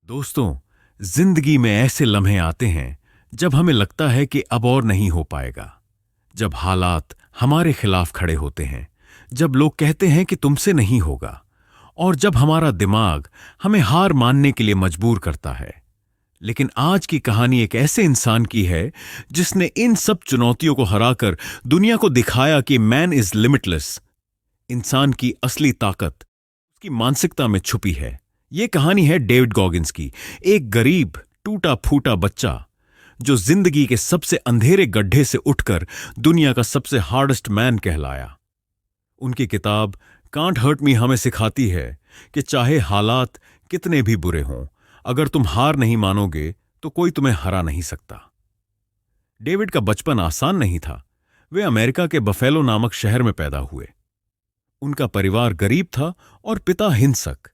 दोस्तों, जिंदगी में ऐसे लम्हे आते हैं जब हमें लगता है कि अब और नहीं हो पाएगा। जब हालात हमारे खिलाफ खड़े होते हैं, जब लोग कहते हैं कि तुमसे नहीं होगा, और जब हमारा दिमाग हमें हार मानने के लिए मजबूर करता है। लेकिन आज की कहानी एक ऐसे इंसान की है जिसने इन सब चुनौतियों को हराकर दुनिया को दिखाया कि मैन इज लिमिटलेस। इंसान की असली ताकत उसकी मानसिकता में छुपी है। यह कहानी है डेविड गॉगिंस की, एक गरीब टूटा फूटा बच्चा जो जिंदगी के सबसे अंधेरे गड्ढे से उठकर दुनिया का सबसे हार्डेस्ट मैन कहलाया। उनकी किताब कांट हर्ट मी हमें सिखाती है कि चाहे हालात कितने भी बुरे हों, अगर तुम हार नहीं मानोगे तो कोई तुम्हें हरा नहीं सकता। डेविड का बचपन आसान नहीं था। वे अमेरिका के बफेलो नामक शहर में पैदा हुए। उनका परिवार गरीब था और पिता हिंसक।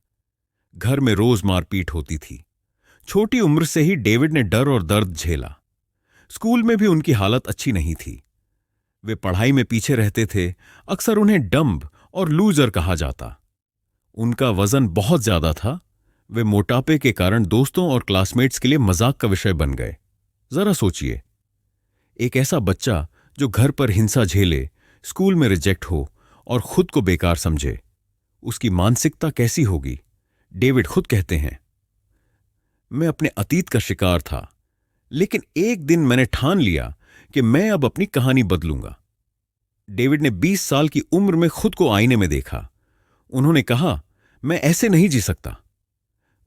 घर में रोज मारपीट होती थी। छोटी उम्र से ही डेविड ने डर और दर्द झेला। स्कूल में भी उनकी हालत अच्छी नहीं थी। वे पढ़ाई में पीछे रहते थे। अक्सर उन्हें डम्ब और लूजर कहा जाता। उनका वजन बहुत ज्यादा था। वे मोटापे के कारण दोस्तों और क्लासमेट्स के लिए मजाक का विषय बन गए। जरा सोचिए, एक ऐसा बच्चा जो घर पर हिंसा झेले, स्कूल में रिजेक्ट हो और खुद को बेकार समझे, उसकी मानसिकता कैसी होगी। डेविड खुद कहते हैं, मैं अपने अतीत का शिकार था, लेकिन एक दिन मैंने ठान लिया कि मैं अब अपनी कहानी बदलूंगा। डेविड ने 20 साल की उम्र में खुद को आईने में देखा। उन्होंने कहा, मैं ऐसे नहीं जी सकता।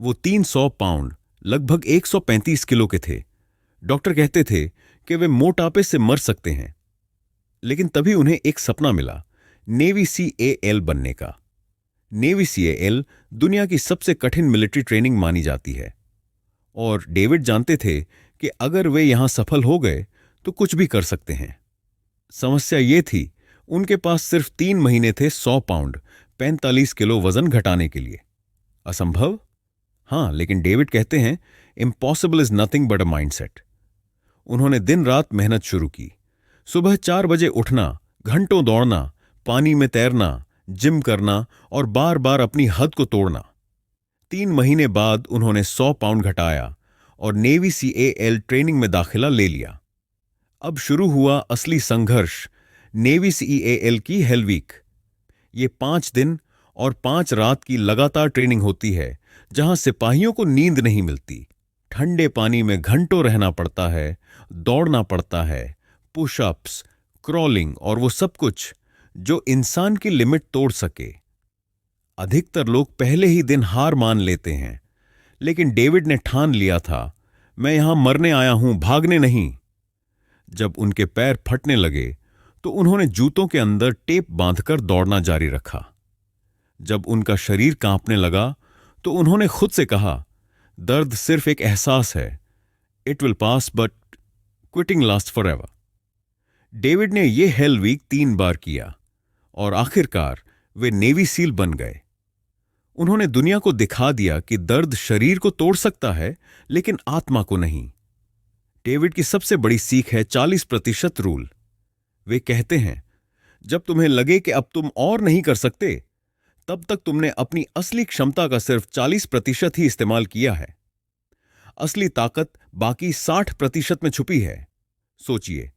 वो 300 पाउंड, लगभग 135 किलो के थे। डॉक्टर कहते थे कि वे मोटापे से मर सकते हैं। लेकिन तभी उन्हें एक सपना मिला, नेवी सीएएल बनने का। नेवी सीएएल दुनिया की सबसे कठिन मिलिट्री ट्रेनिंग मानी जाती है, और डेविड जानते थे कि अगर वे यहां सफल हो गए तो कुछ भी कर सकते हैं। समस्या ये थी, उनके पास सिर्फ 3 महीने थे 100 पाउंड 45 किलो वजन घटाने के लिए। असंभव? हां, लेकिन डेविड कहते हैं, impossible is nothing but a mindset. उन्होंने दिन रात मेहनत शुरू की। सुबह 4 बजे उठना, घंटों दौड़ना, पानी में तैरना, जिम करना और बार बार अपनी हद को तोड़ना। 3 महीने बाद उन्होंने 100 पाउंड घटाया और नेवी सीएएल ट्रेनिंग में दाखिला ले लिया। अब शुरू हुआ असली संघर्ष, नेवी सीएएल की हेल वीक। ये 5 दिन और 5 रात की लगातार ट्रेनिंग होती है, जहां सिपाहियों को नींद नहीं मिलती। ठंडे पानी में घंटों रहना पड़ता है, दौड़ना पड़ता है, पुशअप्स, क्रॉलिंग और वो सब कुछ जो इंसान की लिमिट तोड़ सके। अधिकतर लोग पहले ही दिन हार मान लेते हैं, लेकिन डेविड ने ठान लिया था, मैं यहां मरने आया हूं, भागने नहीं। जब उनके पैर फटने लगे तो उन्होंने जूतों के अंदर टेप बांधकर दौड़ना जारी रखा। जब उनका शरीर कांपने लगा तो उन्होंने खुद से कहा, दर्द सिर्फ एक एहसास है, it will pass but quitting last for ever. David ने यह हेल वीक 3 बार किया और आखिरकार वे नेवी सील बन गए। उन्होंने दुनिया को दिखा दिया कि दर्द शरीर को तोड़ सकता है, लेकिन आत्मा को नहीं। डेविड की सबसे बड़ी सीख है 40% रूल। वे कहते हैं, जब तुम्हें लगे कि अब तुम और नहीं कर सकते, तब तक तुमने अपनी असली क्षमता का सिर्फ 40% ही इस्तेमाल किया है। असली ताकत बाकी 60% में छुपी है। सोचिए,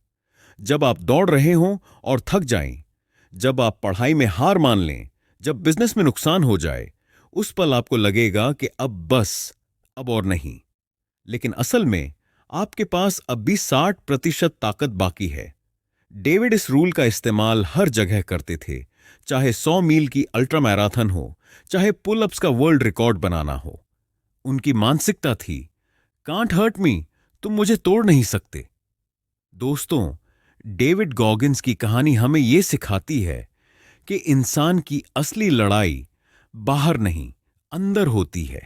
जब आप दौड़ रहे हों और थक जाएं, जब आप पढ़ाई में हार मान लें, जब बिजनेस में नुकसान हो जाए, उस पल आपको लगेगा कि अब बस, अब और नहीं। लेकिन असल में आपके पास अब भी 60% ताकत बाकी है। डेविड इस रूल का इस्तेमाल हर जगह करते थे, चाहे 100 मील की अल्ट्रा मैराथन हो, चाहे पुल-अप्स का वर्ल्ड रिकॉर्ड बनाना हो। उनकी मानसिकता थी, कांट हर्ट मी, तुम मुझे तोड़ नहीं सकते। दोस्तों, डेविड गॉगिंस की कहानी हमें यह सिखाती है कि इंसान की असली लड़ाई बाहर नहीं, अंदर होती है।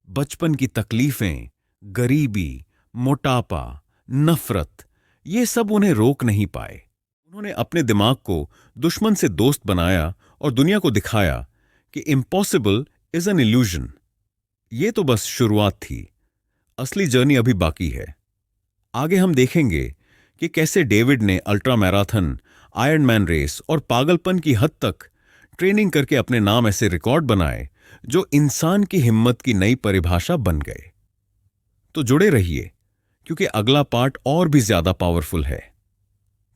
बचपन की तकलीफें, गरीबी, मोटापा, नफरत, ये सब उन्हें रोक नहीं पाए। उन्होंने अपने दिमाग को दुश्मन से दोस्त बनाया और दुनिया को दिखाया कि इम्पॉसिबल इज एन इल्यूजन। ये तो बस शुरुआत थी, असली जर्नी अभी बाकी है। आगे हम देखेंगे कि कैसे डेविड ने ultra marathon, Ironman race और पागलपन की हद तक ट्रेनिंग करके अपने नाम ऐसे रिकॉर्ड बनाए जो इंसान की हिम्मत की नई परिभाषा बन गए। तो जुड़े रहिए, क्योंकि अगला पार्ट और भी ज्यादा पावरफुल है।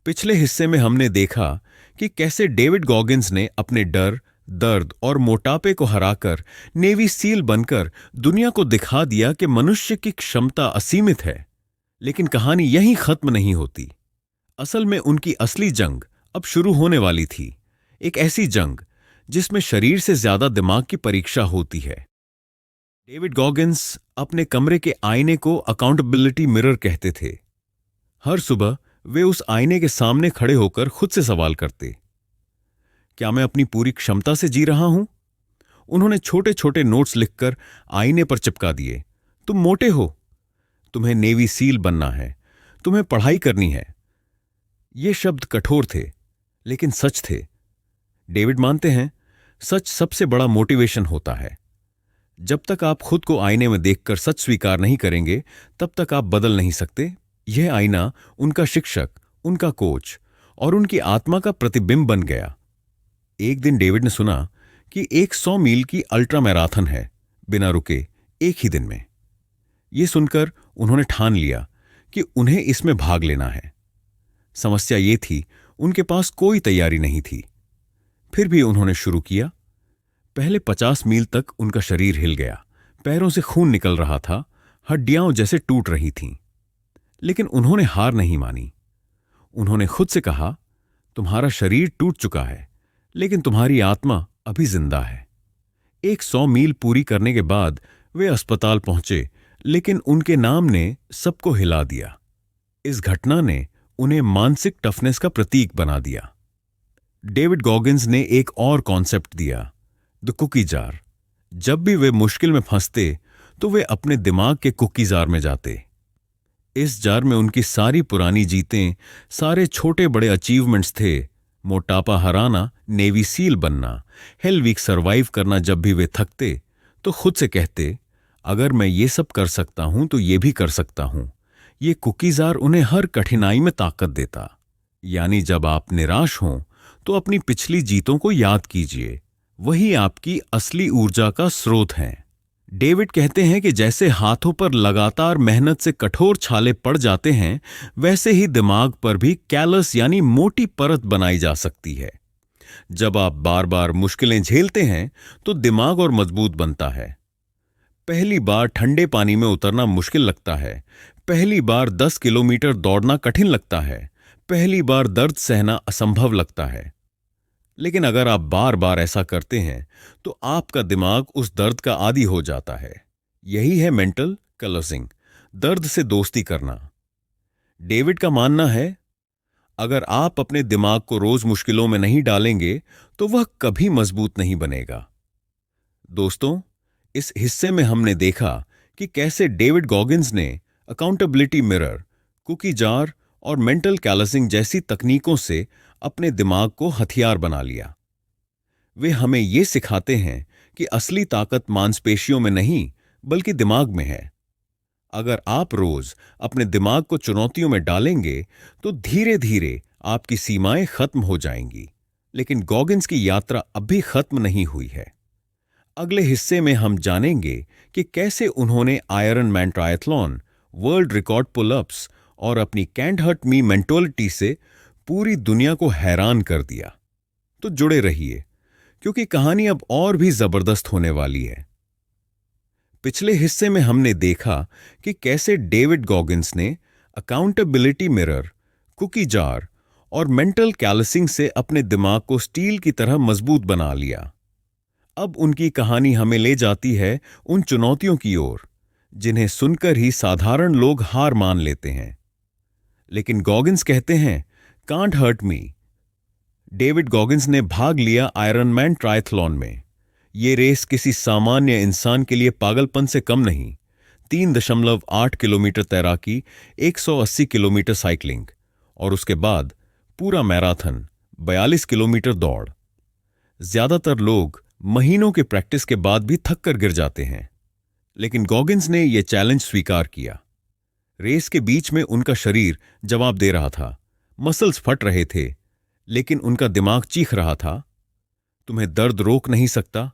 पिछले हिस्से में हमने देखा कि कैसे डेविड गॉगिंस ने अपने डर, दर्द और मोटापे को हराकर नेवी सील बनकर दुनिया को दिखा दिया कि मनुष्य की क्षमता असीमित है। लेकिन कहानी यहीं खत्म नहीं होती। असल में उनकी असली जंग अब शुरू होने वाली थी, एक ऐसी जंग जिसमें शरीर से ज्यादा दिमाग की परीक्षा होती है। डेविड गॉगिंस अपने कमरे के आईने को अकाउंटेबिलिटी मिरर कहते थे। हर सुबह वे उस आईने के सामने खड़े होकर खुद से सवाल करते, क्या मैं अपनी पूरी क्षमता से जी रहा हूं? उन्होंने छोटे छोटे नोट्स लिखकर आईने पर चिपका दिए। तुम मोटे हो, तुम्हें नेवी सील बनना है, तुम्हें पढ़ाई करनी है। ये शब्द कठोर थे, लेकिन सच थे। डेविड मानते हैं, सच सबसे बड़ा मोटिवेशन होता है। जब तक आप खुद को आईने में देखकर सच स्वीकार नहीं करेंगे, तब तक आप बदल नहीं सकते। यह आईना उनका शिक्षक, उनका कोच और उनकी आत्मा का प्रतिबिंब बन गया। एक दिन डेविड ने सुना कि 100 मील की अल्ट्रा मैराथन है, बिना रुके, एक ही दिन में। यह सुनकर उन्होंने ठान लिया कि उन्हें इसमें भाग लेना है। समस्या ये थी, उनके पास कोई तैयारी नहीं थी। फिर भी उन्होंने शुरू किया। पहले 50 मील तक उनका शरीर हिल गया, पैरों से खून निकल रहा था, हड्डियां जैसे टूट रही थीं। लेकिन उन्होंने हार नहीं मानी। उन्होंने खुद से कहा, तुम्हारा शरीर टूट चुका है, लेकिन तुम्हारी आत्मा अभी जिंदा है। 100 मील पूरी करने के बाद वे अस्पताल पहुंचे, लेकिन उनके नाम ने सबको हिला दिया। इस घटना ने उन्हें मानसिक टफनेस का प्रतीक बना दिया। डेविड गॉगिंस ने एक और कॉन्सेप्ट दिया, द कुकी जार। जब भी वे मुश्किल में फंसते तो वे अपने दिमाग के कुकी जार में जाते। इस जार में उनकी सारी पुरानी जीतें, सारे छोटे बड़े अचीवमेंट्स थे। मोटापा हराना, नेवी सील बनना, हेल वीक सरवाइव करना। जब भी वे थकते तो खुद से कहते, अगर मैं ये सब कर सकता हूं तो ये भी कर सकता हूं। ये कुकी जार उन्हें हर कठिनाई में ताकत देता। यानी जब आप निराश हों तो अपनी पिछली जीतों को याद कीजिए, वही आपकी असली ऊर्जा का स्रोत हैं। डेविड कहते हैं कि जैसे हाथों पर लगातार मेहनत से कठोर छाले पड़ जाते हैं, वैसे ही दिमाग पर भी कैलस यानी मोटी परत बनाई जा सकती है। जब आप बार बार मुश्किलें झेलते हैं तो दिमाग और मजबूत बनता है। पहली बार ठंडे पानी में उतरना मुश्किल लगता है, पहली बार 10 किलोमीटर दौड़ना कठिन लगता है, पहली बार दर्द सहना असंभव लगता है। लेकिन अगर आप बार बार ऐसा करते हैं तो आपका दिमाग उस दर्द का आदी हो जाता है। यही है मेंटल कलर्सिंग, दर्द से दोस्ती करना। डेविड का मानना है, अगर आप अपने दिमाग को रोज मुश्किलों में नहीं डालेंगे तो वह कभी मजबूत नहीं बनेगा। दोस्तों, इस हिस्से में हमने देखा कि कैसे डेविड गॉगिंस ने अकाउंटेबिलिटी मिरर, कुकी जार और मेंटल कैलसिंग जैसी तकनीकों से अपने दिमाग को हथियार बना लिया। वे हमें ये सिखाते हैं कि असली ताकत मांसपेशियों में नहीं बल्कि दिमाग में है। अगर आप रोज अपने दिमाग को चुनौतियों में डालेंगे तो धीरे धीरे आपकी सीमाएं खत्म हो जाएंगी। लेकिन गॉगिंस की यात्रा अब भी खत्म नहीं हुई है। अगले हिस्से में हम जानेंगे कि कैसे उन्होंने iron man triathlon, world record pullups और अपनी कैंट हर्ट मी मेंटोलिटी से पूरी दुनिया को हैरान कर दिया। तो जुड़े रहिए, क्योंकि कहानी अब और भी जबरदस्त होने वाली है। पिछले हिस्से में हमने देखा कि कैसे डेविड गॉगिंस ने अकाउंटेबिलिटी मिरर, कुकी जार और मेंटल कैलसिंग से अपने दिमाग को स्टील की तरह मजबूत बना लिया। अब उनकी कहानी हमें ले जाती है उन चुनौतियों की ओर जिन्हें सुनकर ही साधारण लोग हार मान लेते हैं। लेकिन गॉगिंस कहते हैं, can't hurt me. David Goggins ने भाग लिया आयरन मैन ट्रायथलॉन में। ये रेस किसी सामान्य इंसान के लिए पागलपन से कम नहीं। 3.8 किलोमीटर तैराकी, 180 किलोमीटर साइकिलिंग और उसके बाद पूरा मैराथन, 42 किलोमीटर दौड़। ज्यादातर लोग महीनों के प्रैक्टिस के बाद भी थक कर गिर जाते हैं, लेकिन गॉगिंस ने यह चैलेंज स्वीकार किया। रेस के बीच में उनका शरीर जवाब दे रहा था, मसल्स फट रहे थे, लेकिन उनका दिमाग चीख रहा था, तुम्हें दर्द रोक नहीं सकता,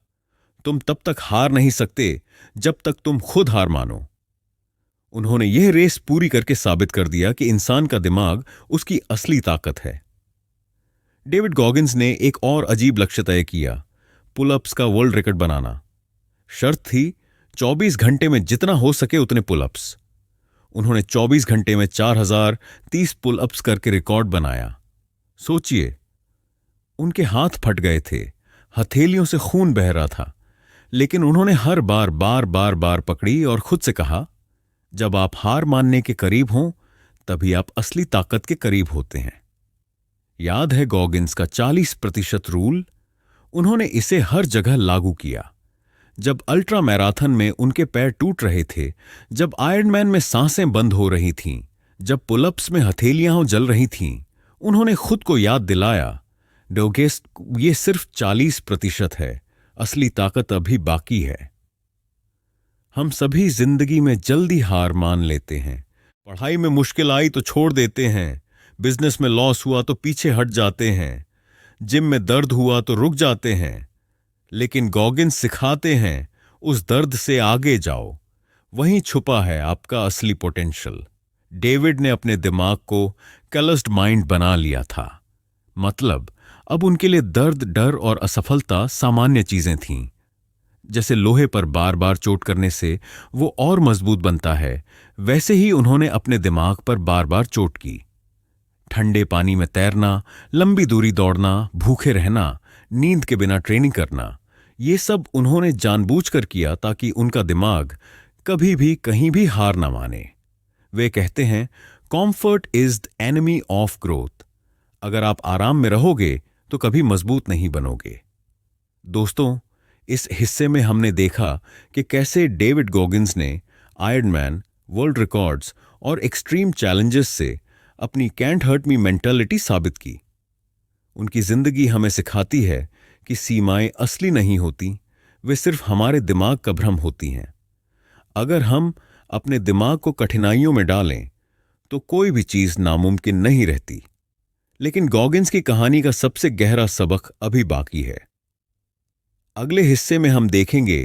तुम तब तक हार नहीं सकते जब तक तुम खुद हार मानो। उन्होंने यह रेस पूरी करके साबित कर दिया कि इंसान का दिमाग उसकी असली ताकत है। डेविड गॉगिंस ने एक और अजीब लक्ष्य तय किया, पुलअप्स का वर्ल्ड रिकॉर्ड बनाना। शर्त थी 24 घंटे में जितना हो सके उतने पुलअप्स। उन्होंने 24 घंटे में 4030 पुलअप्स करके रिकॉर्ड बनाया। सोचिए, उनके हाथ फट गए थे, हथेलियों से खून बह रहा था, लेकिन उन्होंने हर बार बार बार बार पकड़ी और खुद से कहा, जब आप हार मानने के करीब हों तभी आप असली ताकत के करीब होते हैं। याद है गॉगिंस का 40% रूल? उन्होंने इसे हर जगह लागू किया। जब अल्ट्रा मैराथन में उनके पैर टूट रहे थे, जब आयरनमैन में सांसें बंद हो रही थीं, जब पुलअप्स में हथेलियां जल रही थीं, उन्होंने खुद को याद दिलाया, डोगेस्ट, ये सिर्फ 40% है, असली ताकत अभी बाकी है। हम सभी जिंदगी में जल्दी हार मान लेते हैं। पढ़ाई में मुश्किल आई तो छोड़ देते हैं, बिजनेस में लॉस हुआ तो पीछे हट जाते हैं, जिम में दर्द हुआ तो रुक जाते हैं। लेकिन गॉगिंस सिखाते हैं, उस दर्द से आगे जाओ, वहीं छुपा है आपका असली पोटेंशियल। डेविड ने अपने दिमाग को कैलस्ड माइंड बना लिया था। मतलब अब उनके लिए दर्द, डर और असफलता सामान्य चीजें थीं। जैसे लोहे पर बार बार चोट करने से वो और मजबूत बनता है, वैसे ही उन्होंने अपने दिमाग पर बार बार चोट की। ठंडे पानी में तैरना, लंबी दूरी दौड़ना, भूखे रहना, नींद के बिना ट्रेनिंग करना, ये सब उन्होंने जानबूझकर किया ताकि उनका दिमाग कभी भी कहीं भी हार ना माने। वे कहते हैं, comfort is the enemy of growth. अगर आप आराम में रहोगे तो कभी मजबूत नहीं बनोगे। दोस्तों, इस हिस्से में हमने देखा कि कैसे डेविड गॉगिंस ने आयरनमैन, वर्ल्ड रिकॉर्ड्स और एक्सट्रीम चैलेंजेस से अपनी कैंट हर्ट मी मेंटालिटी साबित की। उनकी जिंदगी हमें सिखाती है कि सीमाएं असली नहीं होती, वे सिर्फ हमारे दिमाग का भ्रम होती हैं। अगर हम अपने दिमाग को कठिनाइयों में डालें तो कोई भी चीज नामुमकिन नहीं रहती। लेकिन गॉगिंस की कहानी का सबसे गहरा सबक अभी बाकी है। अगले हिस्से में हम देखेंगे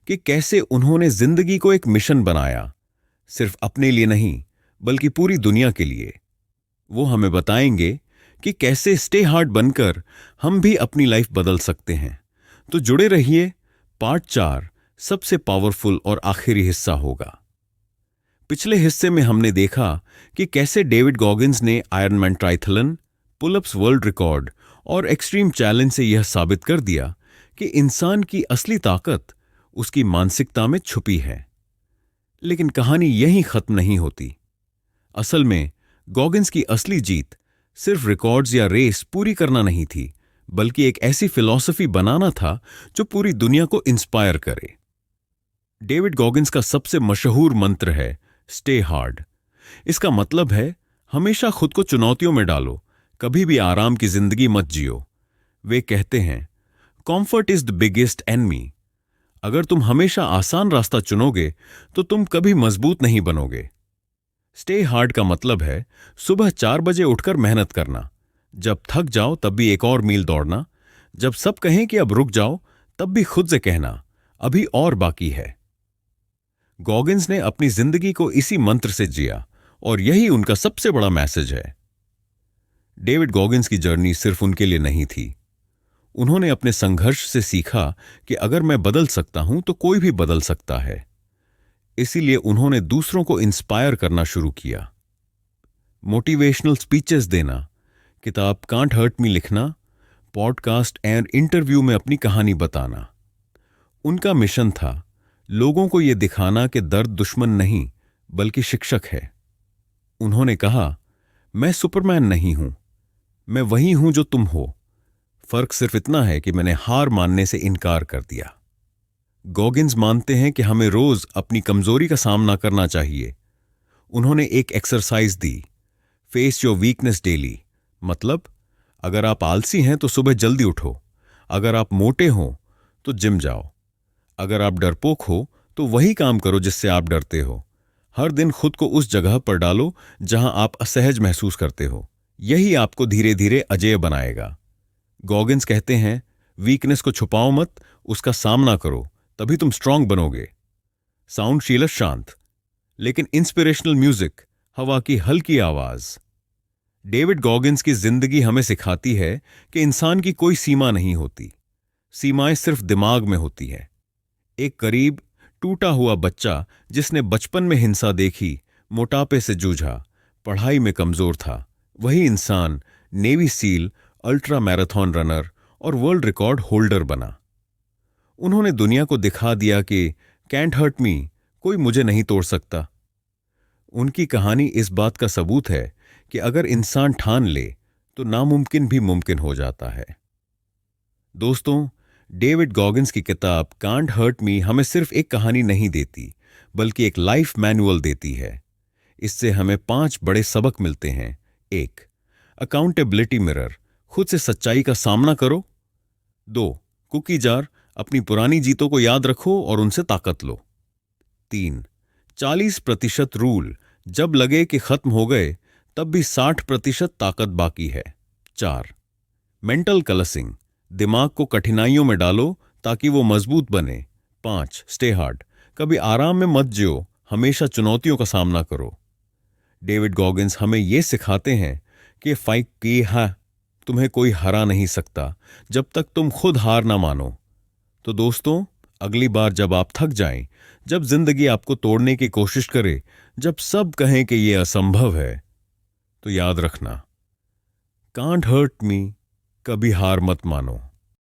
कि कैसे उन्होंने जिंदगी को एक मिशन बनाया, सिर्फ अपने लिए नहीं बल्कि पूरी दुनिया के लिए। वो हमें बताएंगे कि कैसे स्टे हार्ड बनकर हम भी अपनी लाइफ बदल सकते हैं। तो जुड़े रहिए, पार्ट 4 सबसे पावरफुल और आखिरी हिस्सा होगा। पिछले हिस्से में हमने देखा कि कैसे डेविड गॉगिंस ने आयरनमैन ट्राइथलन, पुलअप्स वर्ल्ड रिकॉर्ड और एक्सट्रीम चैलेंज से यह साबित कर दिया कि इंसान की असली ताकत उसकी मानसिकता में छुपी है। लेकिन कहानी यहीं खत्म नहीं होती। असल में गॉगिंस की असली जीत सिर्फ रिकॉर्ड्स या रेस पूरी करना नहीं थी, बल्कि एक ऐसी फिलॉसफी बनाना था जो पूरी दुनिया को इंस्पायर करे। डेविड गॉगिंस का सबसे मशहूर मंत्र है स्टे हार्ड। इसका मतलब है हमेशा खुद को चुनौतियों में डालो, कभी भी आराम की जिंदगी मत जियो। वे कहते हैं, comfort is the biggest enemy. अगर तुम हमेशा आसान रास्ता चुनोगे तो तुम कभी मजबूत नहीं बनोगे। स्टे हार्ड का मतलब है सुबह 4 बजे उठकर मेहनत करना, जब थक जाओ तब भी एक और मील दौड़ना, जब सब कहें कि अब रुक जाओ तब भी खुद से कहना अभी और बाकी है। गॉगिंस ने अपनी जिंदगी को इसी मंत्र से जिया और यही उनका सबसे बड़ा मैसेज है। डेविड गॉगिंस की जर्नी सिर्फ उनके लिए नहीं थी। उन्होंने अपने संघर्ष से सीखा कि अगर मैं बदल सकता हूं तो कोई भी बदल सकता है। इसीलिए उन्होंने दूसरों को इंस्पायर करना शुरू किया। मोटिवेशनल स्पीचेस देना, किताब कांट हर्ट मी लिखना, पॉडकास्ट एंड इंटरव्यू में अपनी कहानी बताना। उनका मिशन था लोगों को यह दिखाना कि दर्द दुश्मन नहीं बल्कि शिक्षक है। उन्होंने कहा, मैं सुपरमैन नहीं हूं, मैं वही हूं जो तुम हो। फर्क सिर्फ इतना है कि मैंने हार मानने से इनकार कर दिया। गॉगिंस मानते हैं कि हमें रोज अपनी कमजोरी का सामना करना चाहिए। उन्होंने एक exercise the, face your weakness daily. मतलब अगर आप आलसी हैं तो सुबह जल्दी उठो, अगर आप मोटे हो तो जिम जाओ, अगर आप डरपोक हो तो वही काम करो जिससे आप डरते हो। हर दिन खुद को उस जगह पर डालो जहां आप असहज महसूस करते हो। यही आपको धीरे धीरे अजेय बनाएगा। गॉगिंस कहते हैं, वीकनेस को छुपाओ मत, उसका सामना करो, तभी तुम स्ट्रांग बनोगे। साउंड शीलस शांत, लेकिन इंस्पिरेशनल म्यूजिक, हवा की हल्की आवाज। डेविड गॉगिंस की जिंदगी हमें सिखाती है कि इंसान की कोई सीमा नहीं होती, सीमाएं सिर्फ दिमाग में होती हैं। एक करीब टूटा हुआ बच्चा जिसने बचपन में हिंसा देखी, मोटापे से जूझा, पढ़ाई में कमजोर था, वही इंसान navy seal, ultra marathon runner और वर्ल्ड रिकॉर्ड होल्डर बना। उन्होंने दुनिया को दिखा दिया कि कैंट हर्ट मी, कोई मुझे नहीं तोड़ सकता। उनकी कहानी इस बात का सबूत है कि अगर इंसान ठान ले तो नामुमकिन भी मुमकिन हो जाता है। दोस्तों, डेविड गॉगिंस की किताब कांट हर्ट मी हमें सिर्फ एक कहानी नहीं देती, बल्कि एक लाइफ मैनुअल देती है। इससे हमें 5 बड़े सबक मिलते हैं। 1. अकाउंटेबिलिटी मिरर, खुद से सच्चाई का सामना करो। 2. कुकी जार, अपनी पुरानी जीतों को याद रखो और उनसे ताकत लो। 3. 40% रूल, जब लगे कि खत्म हो गए तब भी 60% ताकत बाकी है। 4. मेंटल कलसिंग, दिमाग को कठिनाइयों में डालो ताकि वो मजबूत बने। 5. स्टे हार्ड, कभी आराम में मत जियो, हमेशा चुनौतियों का सामना करो। डेविड गॉगिंस हमें ये सिखाते हैं कि फाइट की है, तुम्हें कोई हरा नहीं सकता जब तक तुम खुद हार ना मानो। तो दोस्तों, अगली बार जब आप थक जाएं, जब जिंदगी आपको तोड़ने की कोशिश करे, जब सब कहें कि यह असंभव है, तो याद रखना, कांट हर्ट मी, कभी हार मत मानो।